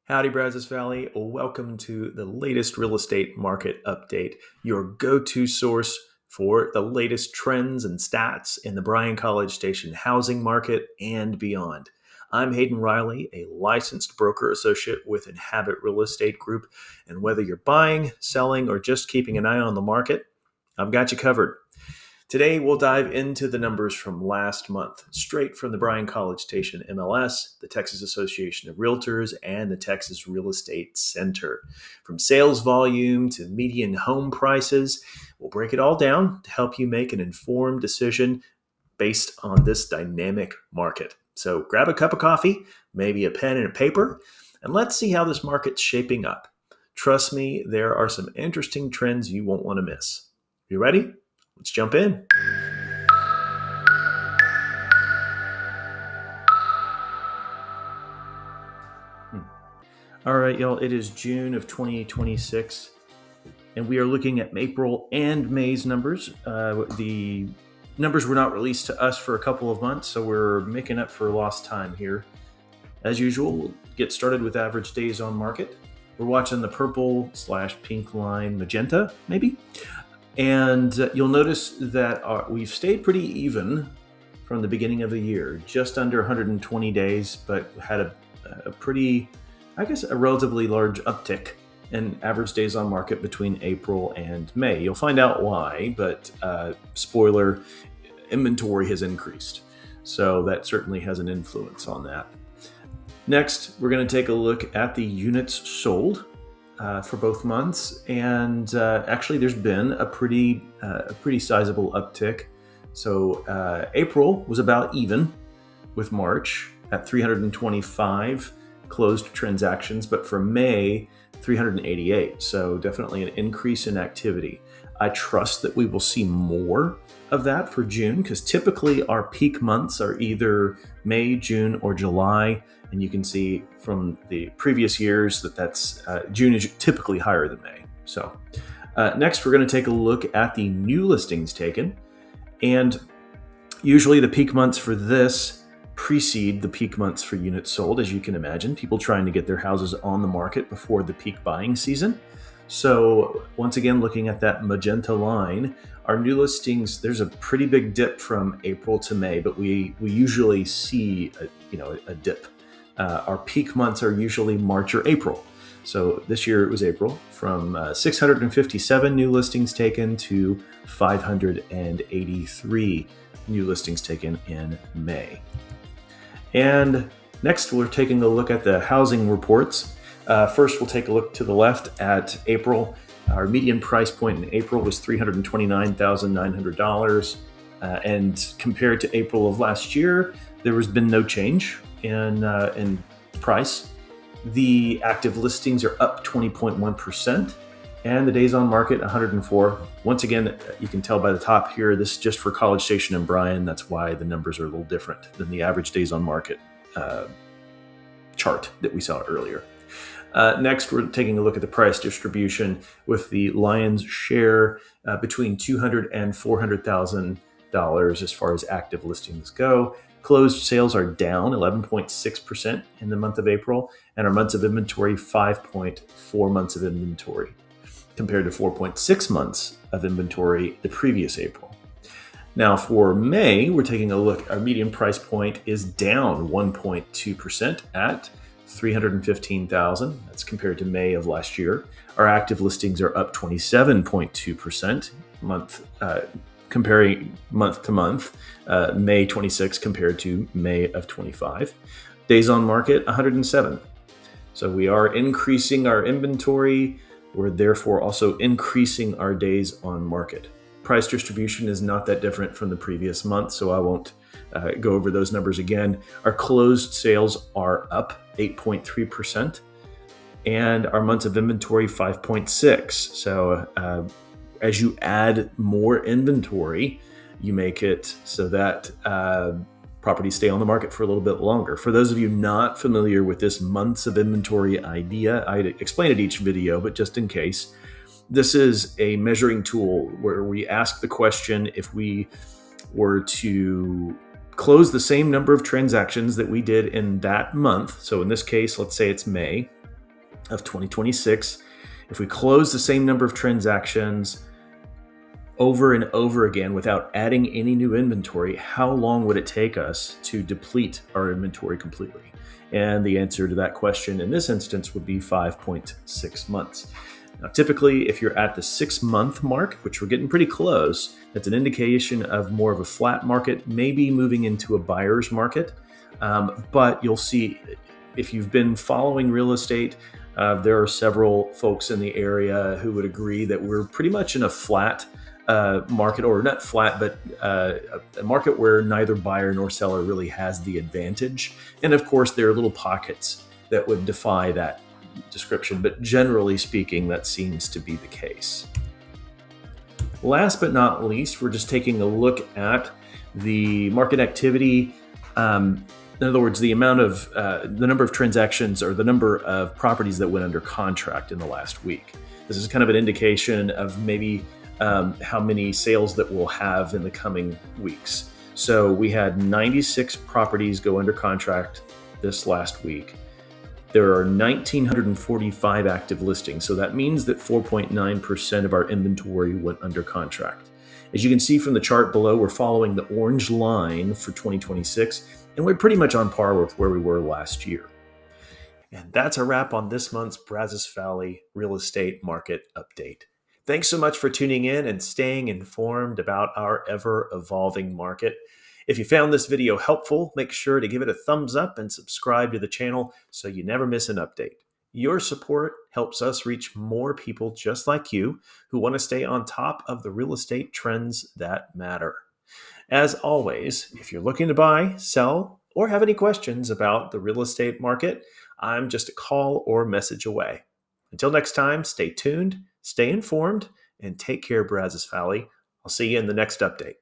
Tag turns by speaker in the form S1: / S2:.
S1: Howdy, Brazos Valley. Welcome to the latest real estate market update, your go-to source for the latest trends and stats in the Bryan-College Station housing market and beyond. I'm Hayden Riley, a licensed broker associate with Inhabit Real Estate Group, and whether you're buying, selling, or just keeping an eye on the market, I've got you covered. Today, we'll dive into the numbers from last month, straight from the Bryan-College Station MLS, the Texas Association of Realtors, and the Texas Real Estate Center. From sales volume to median home prices, we'll break it all down to help you make an informed decision based on this dynamic market. So grab a cup of coffee, maybe a pen and a paper, and let's see how this market's shaping up. Trust me, there are some interesting trends you won't want to miss. You ready? Let's jump in. All right, y'all, it is June of 2026, and we are looking at April and May's numbers. The numbers were not released to us for a couple of months, so we're making up for lost time here. As usual, we'll get started with average days on market. We're watching the purple/pink line, magenta, maybe. And you'll notice that we've stayed pretty even from the beginning of the year, just under 120 days, but had a pretty, a relatively large uptick in average days on market between April and May. You'll find out why, but spoiler, inventory has increased. So that certainly has an influence on that. Next, we're going to take a look at the units sold for both months, and actually there's been a pretty sizable uptick. So April was about even with March at 325 closed transactions, but for May 388. So definitely an increase in activity. I trust that we will see more of that for June, because typically our peak months are either May, June, or July. And you can see from the previous years that's June is typically higher than May. So next, we're going to take a look at the new listings taken. And usually the peak months for this precede the peak months for units sold, as you can imagine, people trying to get their houses on the market before the peak buying season. So once again, looking at that magenta line, our new listings, there's a pretty big dip from April to May, but we usually see a dip. Our peak months are usually March or April. So this year it was April, from 657 new listings taken to 583 new listings taken in May. And next, we're taking a look at the housing reports. First, we'll take a look to the left at April. Our median price point in April was $329,900. And compared to April of last year, there has been no change in price. The active listings are up 20.1%, and the days on market 104. Once again, you can tell by the top here, this is just for College Station and Bryan. That's why the numbers are a little different than the average days on market chart that we saw earlier. Next, we're taking a look at the price distribution with the lion's share between $200,000 and $400,000 as far as active listings go. Closed sales are down 11.6% in the month of April, and our months of inventory, 5.4 months of inventory, compared to 4.6 months of inventory the previous April. Now for May, we're taking a look. Our median price point is down 1.2% at $315,000. That's compared to May of last year. Our active listings are up 27.2% comparing month to month, May 26 compared to May of 25. Days on market, 107. So we are increasing our inventory. We're therefore also increasing our days on market. Price distribution is not that different from the previous month, so I won't go over those numbers again. Our closed sales are up 8.3%, and our months of inventory, 5.6. So as you add more inventory, you make it so that properties stay on the market for a little bit longer. For those of you not familiar with this months of inventory idea, I explain it each video, but just in case, this is a measuring tool where we ask the question, if we were to close the same number of transactions that we did in that month, so in this case, let's say it's May, of 2026, if we close the same number of transactions over and over again without adding any new inventory, how long would it take us to deplete our inventory completely? And the answer to that question in this instance would be 5.6 months. Now, typically, if you're at the 6-month mark, which we're getting pretty close, that's an indication of more of a flat market, maybe moving into a buyer's market. But you'll see, if you've been following real estate, there are several folks in the area who would agree that we're pretty much in a flat market, or not flat, but a market where neither buyer nor seller really has the advantage. And of course, there are little pockets that would defy that description, but generally speaking, that seems to be the case. Last but not least, we're just taking a look at the market activity. In other words, the amount of the number of transactions, or the number of properties that went under contract in the last week. This is kind of an indication of maybe how many sales that we'll have in the coming weeks. So we had 96 properties go under contract this last week. There are 1,945 active listings. So that means that 4.9% of our inventory went under contract. As you can see from the chart below, we're following the orange line for 2026, and we're pretty much on par with where we were last year. And that's a wrap on this month's Brazos Valley Real Estate Market Update. Thanks so much for tuning in and staying informed about our ever-evolving market. If you found this video helpful, make sure to give it a thumbs up and subscribe to the channel so you never miss an update. Your support helps us reach more people just like you who want to stay on top of the real estate trends that matter. As always, if you're looking to buy, sell, or have any questions about the real estate market, I'm just a call or message away. Until next time, stay tuned, stay informed, and take care, Brazos Valley. I'll see you in the next update.